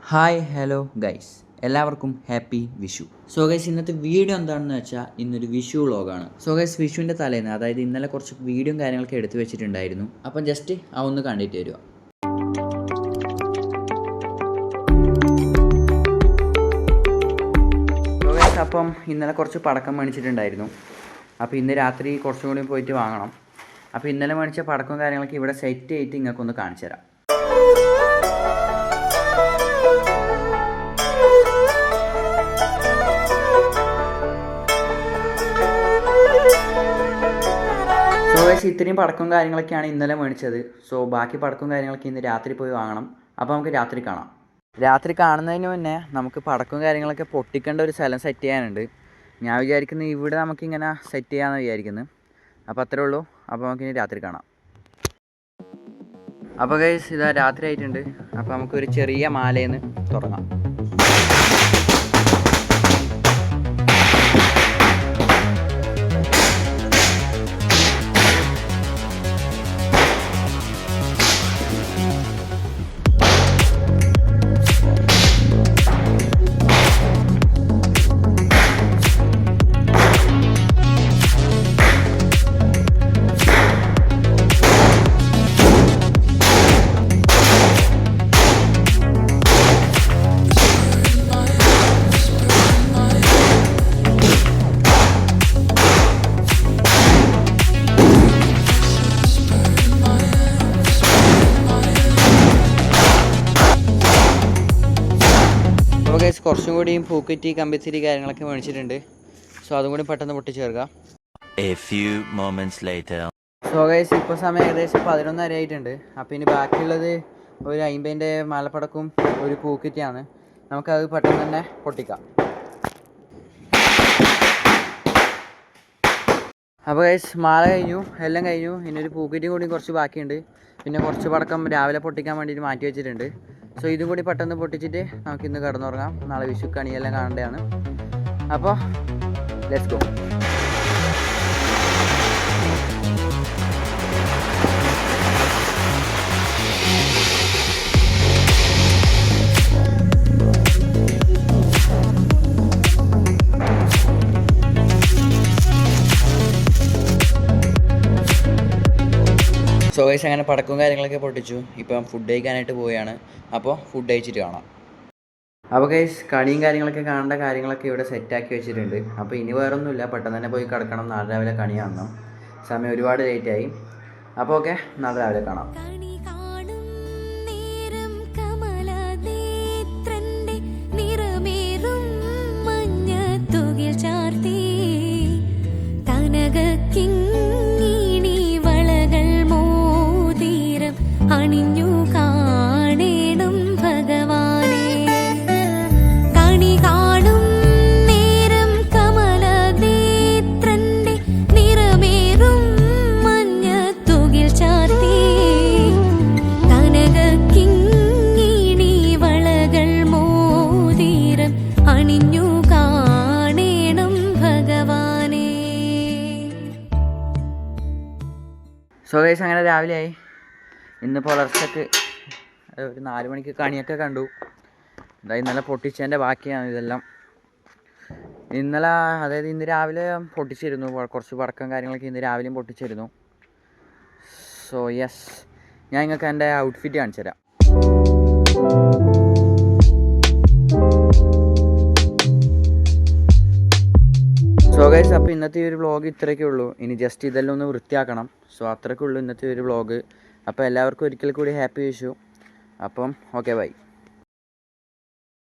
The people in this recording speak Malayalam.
ഹായ് ഹലോ ഗൈസ്, എല്ലാവർക്കും ഹാപ്പി വിഷു. സോ ഗൈസ്, ഇന്നത്തെ വീഡിയോ എന്താണെന്ന് വെച്ചാൽ ഇന്നൊരു വിഷു വ്ളോഗാണ്. സോ ഗൈസ്, വിഷുവിൻ്റെ തലേന്ന്, അതായത് ഇന്നലെ കുറച്ച് വീഡിയോയും കാര്യങ്ങളൊക്കെ എടുത്തു വെച്ചിട്ടുണ്ടായിരുന്നു. അപ്പം ജസ്റ്റ് ഒന്ന് കണ്ടിട്ട് വരിക. സോ ഗൈസ്, അപ്പം ഇന്നലെ കുറച്ച് പടക്കം മേടിച്ചിട്ടുണ്ടായിരുന്നു. അപ്പോൾ ഇന്ന് രാത്രി കുറച്ചും കൂടി പോയിട്ട് വാങ്ങണം. അപ്പോൾ ഇന്നലെ മേടിച്ച പടക്കവും കാര്യങ്ങളൊക്കെ ഇവിടെ സെറ്റ് ചെയ്തിട്ട് ഇങ്ങൾക്കൊന്ന് കാണിച്ചു തരാം. ഇത്രയും പടക്കവും കാര്യങ്ങളൊക്കെയാണ് ഇന്നലെ മേടിച്ചത്. സോ ബാക്കി പടക്കവും കാര്യങ്ങളൊക്കെ ഇന്ന് രാത്രി പോയി വാങ്ങണം. അപ്പോൾ നമുക്ക് രാത്രി കാണാം. രാത്രി കാണുന്നതിന് മുന്നേ നമുക്ക് പടക്കവും കാര്യങ്ങളൊക്കെ പൊട്ടിക്കേണ്ട ഒരു സ്ഥലം സെറ്റ് ചെയ്യാനുണ്ട്. ഞാൻ വിചാരിക്കുന്നത് ഇവിടെ നമുക്കിങ്ങനെ സെറ്റ് ചെയ്യാമെന്ന് വിചാരിക്കുന്നു. അപ്പോൾ അത്രേ ഉള്ളൂ. അപ്പോൾ നമുക്കിനി രാത്രി കാണാം. അപ്പോൾ ഗൈസ്, ഇതാ രാത്രി ആയിട്ടുണ്ട്. അപ്പോൾ നമുക്കൊരു ചെറിയ മാലയിൽ നിന്ന് തുടങ്ങാം. അപ്പോൾ ഗൈസ്, കുറച്ചും കൂടിയും പൂക്കുറ്റി കമ്പിത്തിരി കാര്യങ്ങളൊക്കെ മേടിച്ചിട്ടുണ്ട്. സോ അതും കൂടി പെട്ടെന്ന് പൊട്ടിച്ചേർക്കാം. സോ ഗൈസ്, ഇപ്പോൾ സമയം ഏകദേശം 11:30 ആയിട്ടുണ്ട്. അപ്പോൾ ഇനി ബാക്കിയുള്ളത് ഒരു 50ൻ്റെ മാലപ്പടക്കും ഒരു പൂക്കുറ്റിയാണ്. നമുക്കത് പെട്ടെന്ന് തന്നെ പൊട്ടിക്കാം. അപ്പോൾ ഗൈസ്, മാല കഴിഞ്ഞു, എല്ലാം കഴിഞ്ഞു. ഇനി ഒരു പൂക്കുറ്റി കൂടി കുറച്ച് ബാക്കിയുണ്ട്. പിന്നെ കുറച്ച് പടക്കം രാവിലെ പൊട്ടിക്കാൻ വേണ്ടിയിട്ട് മാറ്റി വെച്ചിട്ടുണ്ട്. സോ ഇതും കൂടി പെട്ടെന്ന് പൊട്ടിച്ചിട്ട് നമുക്കിന്ന് കിടന്നുറങ്ങാം. നാളെ വിഷു കണിയെല്ലാം കാണേണ്ടതാണ്. അപ്പോൾ ലെറ്റ്സ് ഗോ. സോ ഗൈസ്, അങ്ങനെ പടക്കവും കാര്യങ്ങളൊക്കെ പൊട്ടിച്ചു. ഇപ്പം ഫുഡ് കഴിക്കാനായിട്ട് പോവുകയാണ്. അപ്പോൾ ഫുഡ് കഴിച്ചിട്ട് കാണാം. അപ്പോൾ ഗൈസ്, കണിയും കാര്യങ്ങളൊക്കെ കാണേണ്ട കാര്യങ്ങളൊക്കെ ഇവിടെ സെറ്റാക്കി വെച്ചിട്ടുണ്ട്. അപ്പോൾ ഇനി വേറൊന്നുമില്ല, പെട്ടെന്ന് തന്നെ പോയി കിടക്കണം. നാളെ രാവിലെ കണി കാണണം. സമയം ഒരുപാട് ലേറ്റായി. അപ്പോൾ ഓക്കെ, നാളെ രാവിലെ കാണാം. അണിഞ്ഞു കാണേണം ഭഗവാനെ, കണി കാണും നേരം കമലനേത്രന്റെ നിറമേറും മഞ്ഞത്തുകിൽ ചാർത്തി, കനകക്കിങ്ങിണി വളകൾ മോതിരം അണിഞ്ഞു കാണേണം ഭഗവാനെ. സോ ഗൈസ്, അങ്ങനെ രാവിലെ ആയി. ഇന്ന് പുലർച്ചക്ക് ഒരു 4 മണിക്ക് കണിയൊക്കെ കണ്ടു. ഇന്നലെ പൊട്ടിച്ചതിൻ്റെ ബാക്കിയാണ് ഇതെല്ലാം. അതായത് ഇന്ന് രാവിലെ പൊട്ടിച്ചിരുന്നു. കുറച്ച് പടക്കം കാര്യങ്ങളൊക്കെ ഇന്ന് രാവിലെയും പൊട്ടിച്ചിരുന്നു. സോ യെസ്, ഞാൻ നിങ്ങൾക്ക് എൻ്റെ ഔട്ട്ഫിറ്റ് കാണിച്ചു തരാം. സോ ഗൈസ്, അപ്പോൾ ഇന്നത്തെ ഈ ഒരു വ്ളോഗ് ഇത്രയൊക്കെ ഉള്ളൂ. ഇനി ജസ്റ്റ് ഇതെല്ലാം ഒന്ന് വൃത്തിയാക്കണം. സോ അത്രയ്ക്കുള്ളൂ ഇന്നത്തെ ഒരു വ്ളോഗ്. അപ്പോൾ എല്ലാവർക്കും ഒരിക്കൽ കൂടി ഹാപ്പി വിഷു. അപ്പം ഓക്കെ, ബൈ.